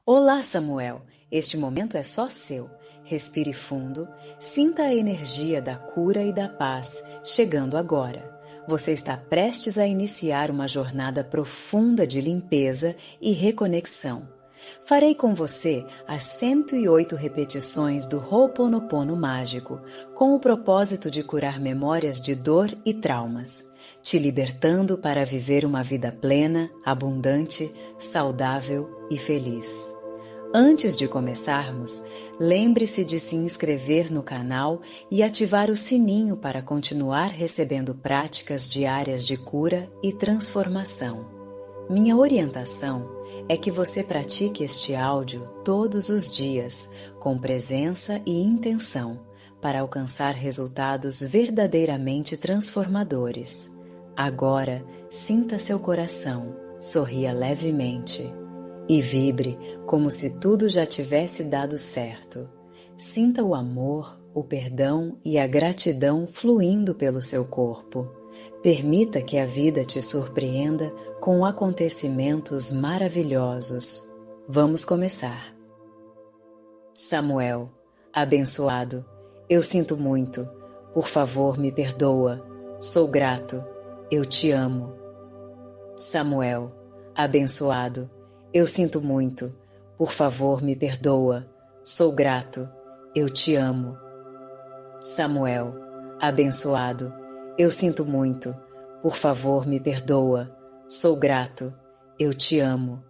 Olá, Samuel. Este momento é só seu. Respire fundo, sinta a energia da cura e da paz chegando agora. Você está prestes a iniciar uma jornada profunda de limpeza e reconexão. Farei com você as 108 repetições do Ho'oponopono mágico, com o propósito de curar memórias de dor e traumas, te libertando para viver uma vida plena, abundante, saudável e feliz. Antes de começarmos, lembre-se de se inscrever no canal e ativar o sininho para continuar recebendo práticas diárias de cura e transformação. Minha orientação é que você pratique este áudio todos os dias, com presença e intenção, para alcançar resultados verdadeiramente transformadores. Agora, sinta seu coração, sorria levemente e vibre como se tudo já tivesse dado certo. Sinta o amor, o perdão e a gratidão fluindo pelo seu corpo. Permita que a vida te surpreenda com acontecimentos maravilhosos. Vamos começar. Samuel, abençoado, eu sinto muito. Por favor, me perdoa. Sou grato. Eu te amo. Samuel, abençoado, eu sinto muito. Por favor, me perdoa. Sou grato. Eu te amo. Samuel, abençoado, eu sinto muito. Por favor, me perdoa. Sou grato. Eu te amo.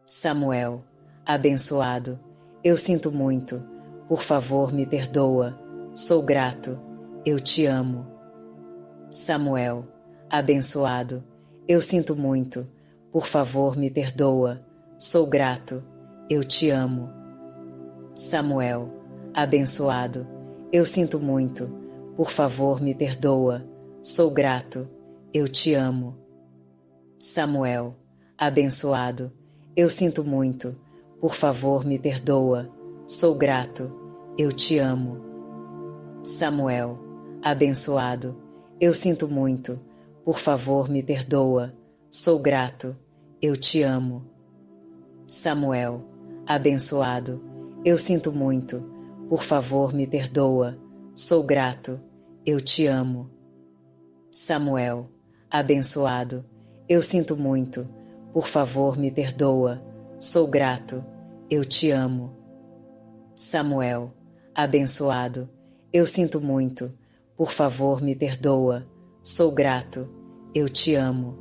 Samuel, abençoado, eu sinto muito. Por favor, me perdoa. Sou grato. Eu te amo. Samuel, abençoado, eu sinto muito. Por favor, me perdoa. Sou grato. Eu te amo. Samuel, abençoado, eu sinto muito. Por favor, me perdoa. Sou grato. Eu te amo. Samuel, abençoado, eu sinto muito. Por favor, me perdoa. Sou grato. Eu te amo. Samuel, abençoado, eu sinto muito. Por favor, me perdoa. Sou grato. Eu te amo. Samuel, abençoado, eu sinto muito. Por favor, me perdoa. Sou grato. Eu te amo. Samuel, abençoado, eu sinto muito. Por favor, me perdoa. Sou grato. Eu te amo. Samuel, abençoado, eu sinto muito. Por favor, me perdoa. Sou grato. Eu te amo. Samuel, abençoado, eu sinto muito. Por favor, me perdoa. Sou grato. Eu te amo.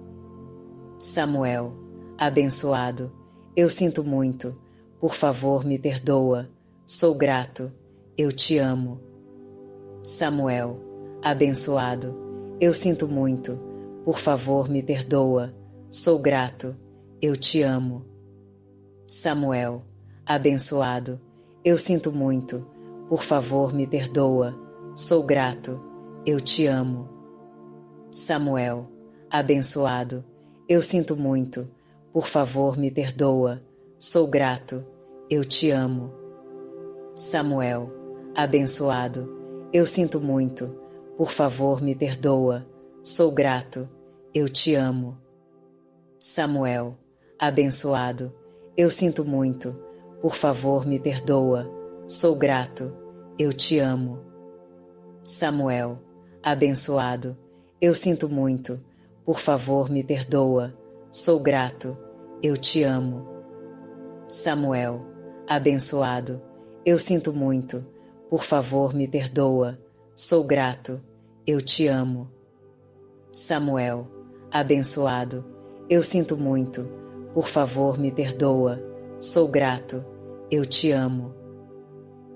Samuel, abençoado, eu sinto muito. Por favor, me perdoa. Sou grato. Eu te amo. Samuel, abençoado, eu sinto muito. Por favor, me perdoa. Sou grato. Eu te amo. Samuel, abençoado, eu sinto muito. Por favor, me perdoa. Sou grato. Eu te amo. Samuel, abençoado, eu sinto muito. Por favor, me perdoa. Sou grato. Eu te amo. Samuel, abençoado, eu sinto muito. Por favor, me perdoa. Sou grato. Eu te amo. Samuel, abençoado, eu sinto muito. Por favor, me perdoa. Sou grato. Eu te amo. Samuel, abençoado, eu sinto muito. Por favor, me perdoa. Sou grato. Eu te amo. Samuel, abençoado, eu sinto muito. Por favor, me perdoa. Sou grato. Eu te amo.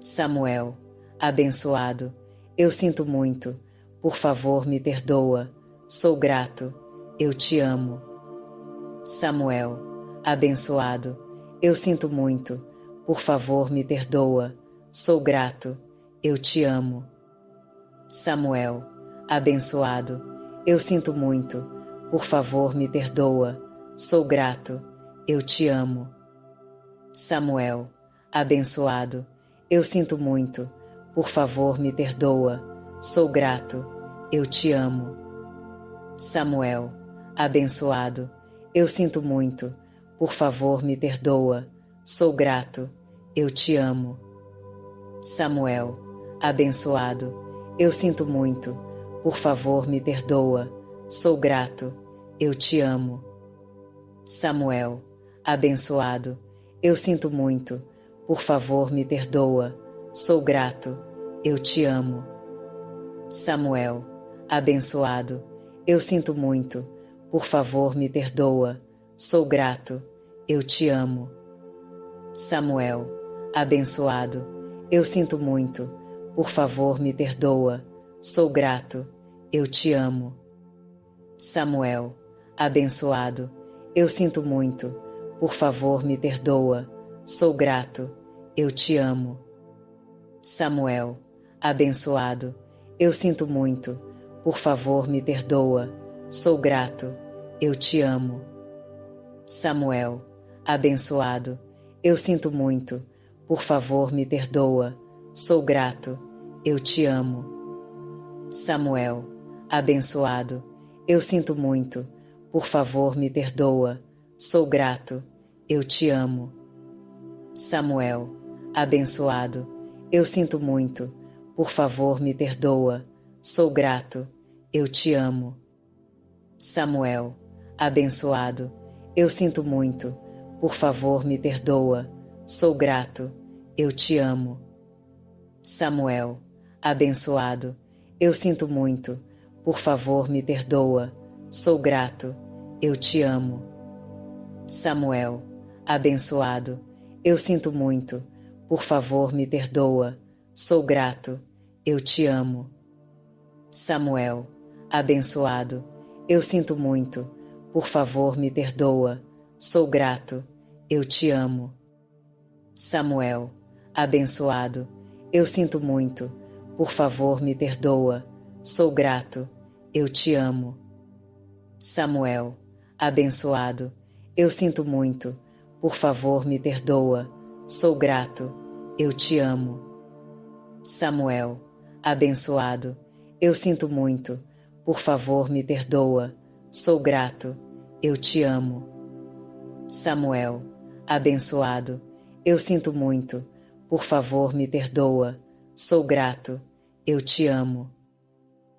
Samuel, abençoado, eu sinto muito. Por favor, me perdoa. Sou grato. Eu te amo. Samuel, abençoado, eu sinto muito. Por favor, me perdoa. Sou grato. Eu te amo. Samuel, abençoado, eu sinto muito. Por favor, me perdoa. Sou grato. Eu te amo. Samuel, abençoado, eu sinto muito. Por favor, me perdoa. Sou grato. Eu te amo. Samuel, abençoado, eu sinto muito. Por favor, me perdoa. sou grato, eu te amo. Samuel, abençoado, eu sinto muito, por favor me perdoa, sou grato, eu te amo. Samuel, abençoado, eu sinto muito, por favor me perdoa, sou grato, eu te amo. Samuel, abençoado, eu sinto muito, por favor me perdoa, sou grato, eu te amo. Samuel, abençoado, eu sinto muito, por favor me perdoa, sou grato, eu te amo. Samuel, abençoado, eu sinto muito, por favor me perdoa, sou grato, eu te amo. Samuel, abençoado, eu sinto muito, por favor me perdoa, sou grato, eu te amo. Samuel, abençoado, eu sinto muito, por favor me perdoa, sou grato, eu te amo. Samuel, abençoado, eu sinto muito, por favor me perdoa, sou grato, eu te amo. Samuel, abençoado, eu sinto muito, por favor me perdoa, sou grato, eu te amo. Samuel, abençoado, eu sinto muito, por favor me perdoa, sou grato, eu te amo. Samuel, abençoado, eu sinto muito, por favor me perdoa, sou grato, eu te amo. Samuel, abençoado, eu sinto muito, por favor me perdoa, sou grato, eu te amo. Samuel, abençoado, eu sinto muito, por favor me perdoa, sou grato, eu te amo. Samuel, abençoado, eu sinto muito, por favor me perdoa, sou grato, eu te amo. Samuel, abençoado, eu sinto muito, por favor me perdoa, sou grato, eu te amo. Samuel, abençoado, eu sinto muito, por favor me perdoa, sou grato, eu te amo. Samuel, abençoado, eu sinto muito, por favor me perdoa, sou grato, eu te amo.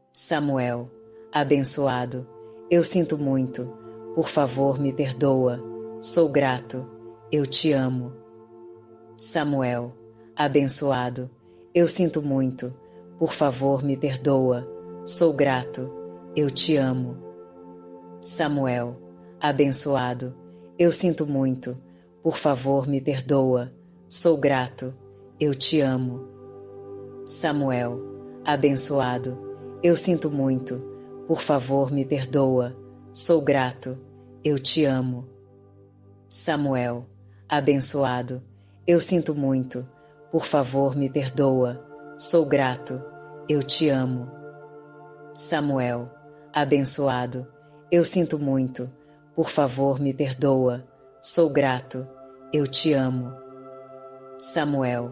Samuel, abençoado, eu sinto muito, por favor me perdoa, sou grato, eu te amo. Samuel, abençoado, eu sinto muito, por favor me perdoa, sou grato, eu te amo. Samuel, abençoado, eu sinto muito, por favor me perdoa, sou grato, eu te amo. Samuel, abençoado, eu sinto muito, por favor me perdoa, sou grato, eu te amo. Samuel, abençoado, eu sinto muito, por favor me perdoa, sou grato, eu te amo. Samuel, abençoado, eu sinto muito, por favor me perdoa, sou grato, eu te amo. Samuel,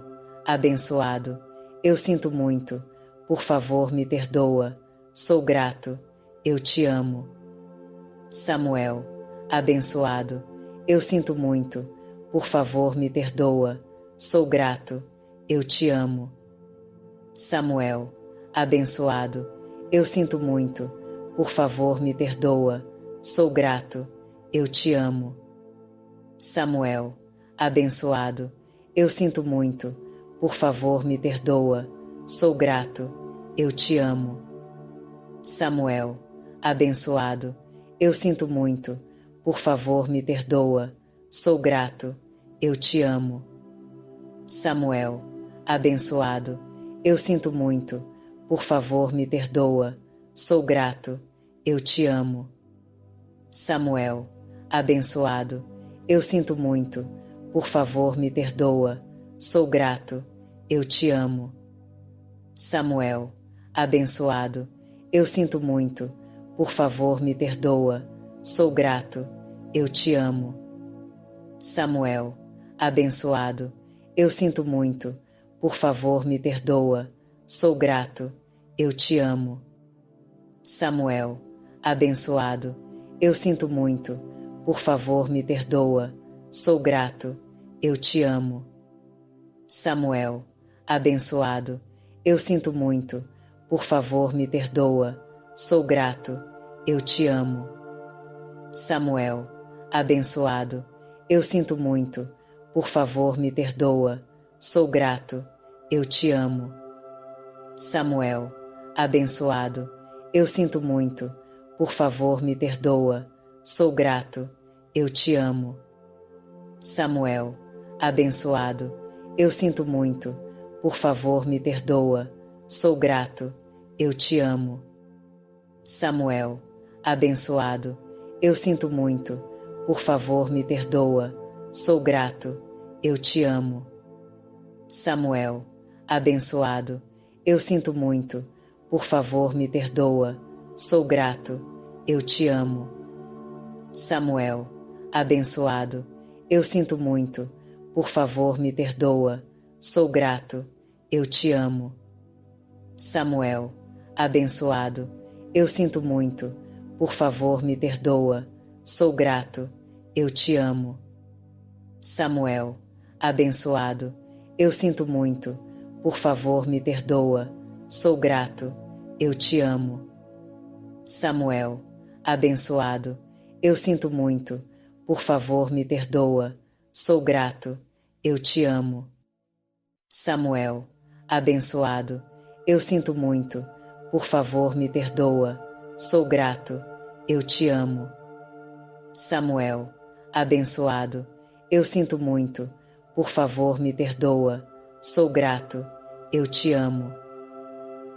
abençoado, eu sinto muito, por favor me perdoa, sou grato, eu te amo. Samuel, abençoado, eu sinto muito, por favor me perdoa, sou grato, eu te amo. Samuel, abençoado, eu sinto muito, por favor me perdoa, sou grato, eu te amo. Samuel, abençoado, eu sinto muito, por favor me perdoa, sou grato, eu te amo. Samuel, abençoado, eu sinto muito, por favor me perdoa, sou grato, eu te amo. Samuel, abençoado, eu sinto muito, por favor me perdoa, sou grato, eu te amo. Samuel, abençoado, eu sinto muito, por favor me perdoa, sou grato, eu te amo. Samuel, abençoado, eu sinto muito, por favor me perdoa, sou grato, eu te amo. Samuel, abençoado, eu sinto muito, por favor me perdoa, sou grato, eu te amo. Samuel, abençoado, eu sinto muito, por favor me perdoa, sou grato, eu te amo. Samuel, abençoado, eu sinto muito, por favor me perdoa, sou grato, eu te amo. Samuel, abençoado, eu sinto muito, por favor me perdoa, sou grato, eu te amo. Samuel, abençoado, eu sinto muito, por favor me perdoa, sou grato, eu te amo. Samuel, abençoado, eu sinto muito, por favor me perdoa, sou grato, eu te amo. Samuel, abençoado, eu sinto muito, por favor me perdoa, sou grato, eu te amo. Samuel, abençoado, eu sinto muito, por favor me perdoa, sou grato, eu te amo. Samuel, abençoado, eu sinto muito, por favor me perdoa, sou grato, eu te amo. Samuel, abençoado, eu sinto muito, por favor me perdoa, sou grato, eu te amo. Samuel, abençoado, eu sinto muito, por favor me perdoa, sou grato, eu te amo. Samuel, abençoado, eu sinto muito, por favor me perdoa, sou grato, eu te amo. Samuel, abençoado, eu sinto muito, por favor me perdoa, sou grato, eu te amo. Samuel, abençoado, eu sinto muito, por favor me perdoa, sou grato, eu te amo.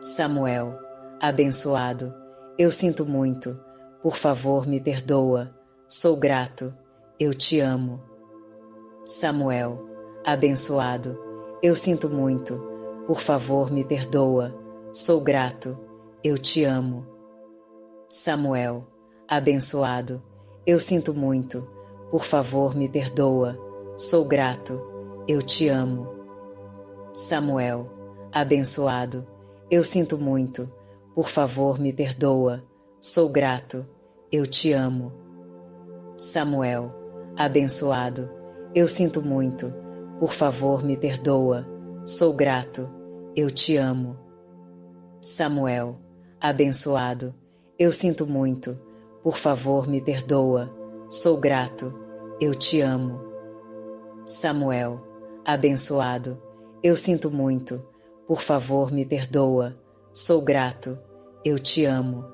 Samuel, abençoado, eu sinto muito, por favor me perdoa, sou grato, eu te amo. Samuel, abençoado, eu sinto muito, por favor me perdoa, sou grato, eu te amo. Samuel, abençoado, eu sinto muito, por favor me perdoa, sou grato, eu te amo. Samuel, abençoado, eu sinto muito, por favor me perdoa, sou grato, eu te amo. Samuel, abençoado, eu sinto muito, por favor me perdoa, sou grato, eu te amo. Samuel, abençoado, eu sinto muito, por favor me perdoa, sou grato, eu te amo. Samuel, abençoado, eu sinto muito, por favor me perdoa, sou grato, eu te amo.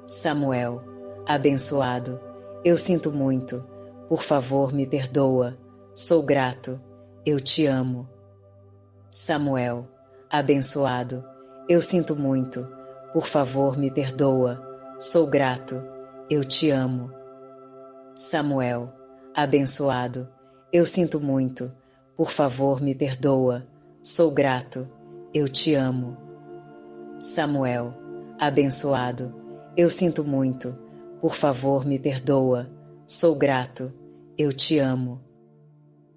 Samuel, abençoado, eu sinto muito, por favor me perdoa, sou grato, eu te amo. Samuel, abençoado, eu sinto muito, por favor me perdoa, sou grato, eu te amo. Samuel, abençoado, eu sinto muito, por favor me perdoa, sou grato, eu te amo. Samuel, abençoado, eu sinto muito, por favor me perdoa, sou grato, eu te amo.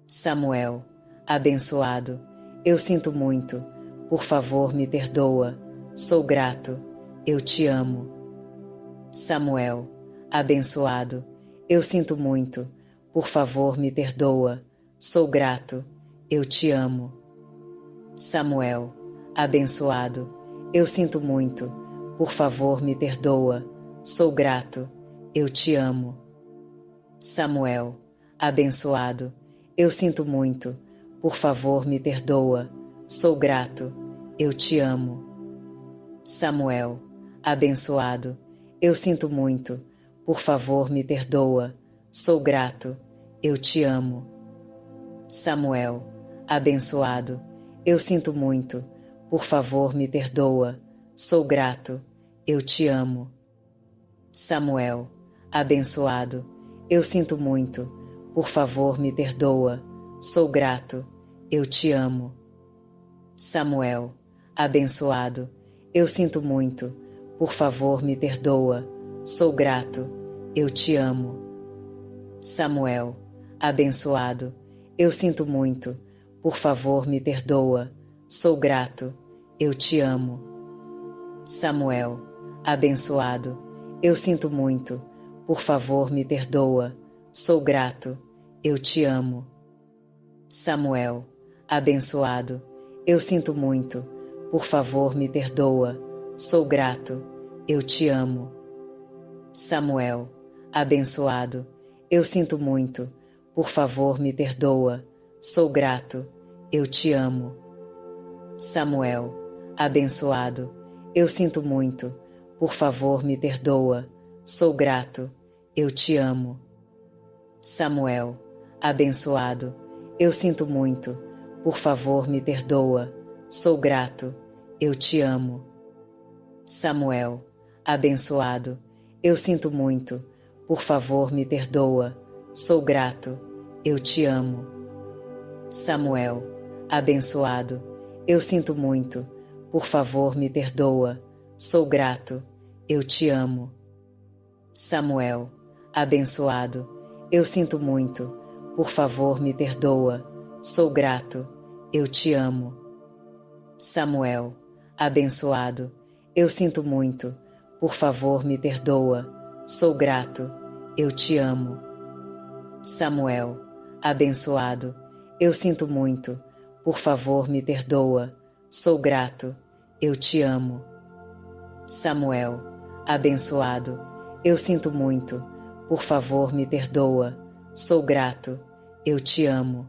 Samuel, abençoado, eu sinto muito, por favor me perdoa, sou grato, eu te amo. Samuel, abençoado, eu sinto muito, por favor me perdoa, sou grato, eu te amo. Samuel, abençoado, eu sinto muito, por favor me perdoa, sou grato, eu te amo. Samuel, abençoado, eu sinto muito, por favor me perdoa, sou grato, eu te amo. Samuel, abençoado, eu sinto muito, por favor me perdoa, sou grato, eu te amo. Samuel, abençoado, eu sinto muito, por favor me perdoa, sou grato, eu te amo. Samuel, abençoado, eu sinto muito, por favor me perdoa, sou grato, eu te amo. Samuel, abençoado, eu sinto muito, por favor me perdoa, sou grato, eu te amo. Samuel, abençoado, eu sinto muito, por favor me perdoa, sou grato, eu te amo. Samuel, abençoado, eu sinto muito, por favor me perdoa, sou grato, eu te amo. Samuel, abençoado, eu sinto muito, por favor me perdoa, sou grato, eu te amo. Samuel, abençoado, eu sinto muito, por favor me perdoa, sou grato, eu te amo. Samuel, abençoado, eu sinto muito, por favor me perdoa, sou grato, eu te amo. Samuel, abençoado, eu sinto muito, por favor me perdoa, sou grato, eu te amo. Samuel, abençoado, eu sinto muito, por favor me perdoa, sou grato, eu te amo. Samuel, abençoado, eu sinto muito, por favor me perdoa, sou grato, eu te amo. Samuel, abençoado, eu sinto muito, por favor me perdoa, sou grato, eu te amo. Samuel, abençoado, eu sinto muito, por favor me perdoa, sou grato, eu te amo. Samuel, abençoado, eu sinto muito, por favor me perdoa, sou grato, eu te amo. Samuel, abençoado, eu sinto muito, por favor me perdoa, sou grato, eu te amo.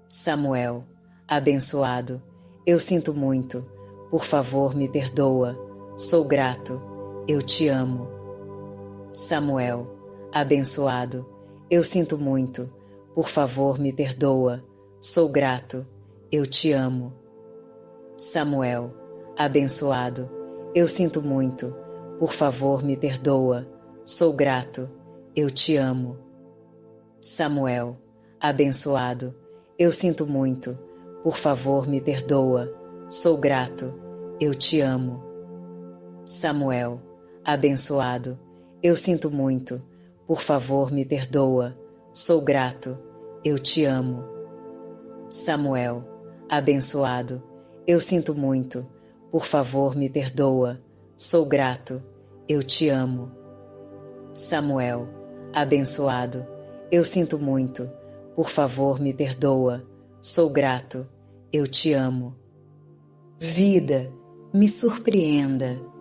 Samuel, abençoado, eu sinto muito, por favor me perdoa, sou grato, eu te amo. Samuel, abençoado, eu sinto muito, por favor me perdoa, sou grato, eu te amo. Samuel, abençoado, eu sinto muito, por favor me perdoa, sou grato, eu te amo. Samuel, abençoado, eu sinto muito, por favor me perdoa, sou grato, eu te amo. Samuel, abençoado, eu sinto muito, por favor me perdoa, sou grato, eu te amo. Samuel, abençoado, eu sinto muito, por favor me perdoa, sou grato, eu te amo. Samuel, abençoado, eu sinto muito, por favor me perdoa, sou grato, eu te amo. Vida, me surpreenda.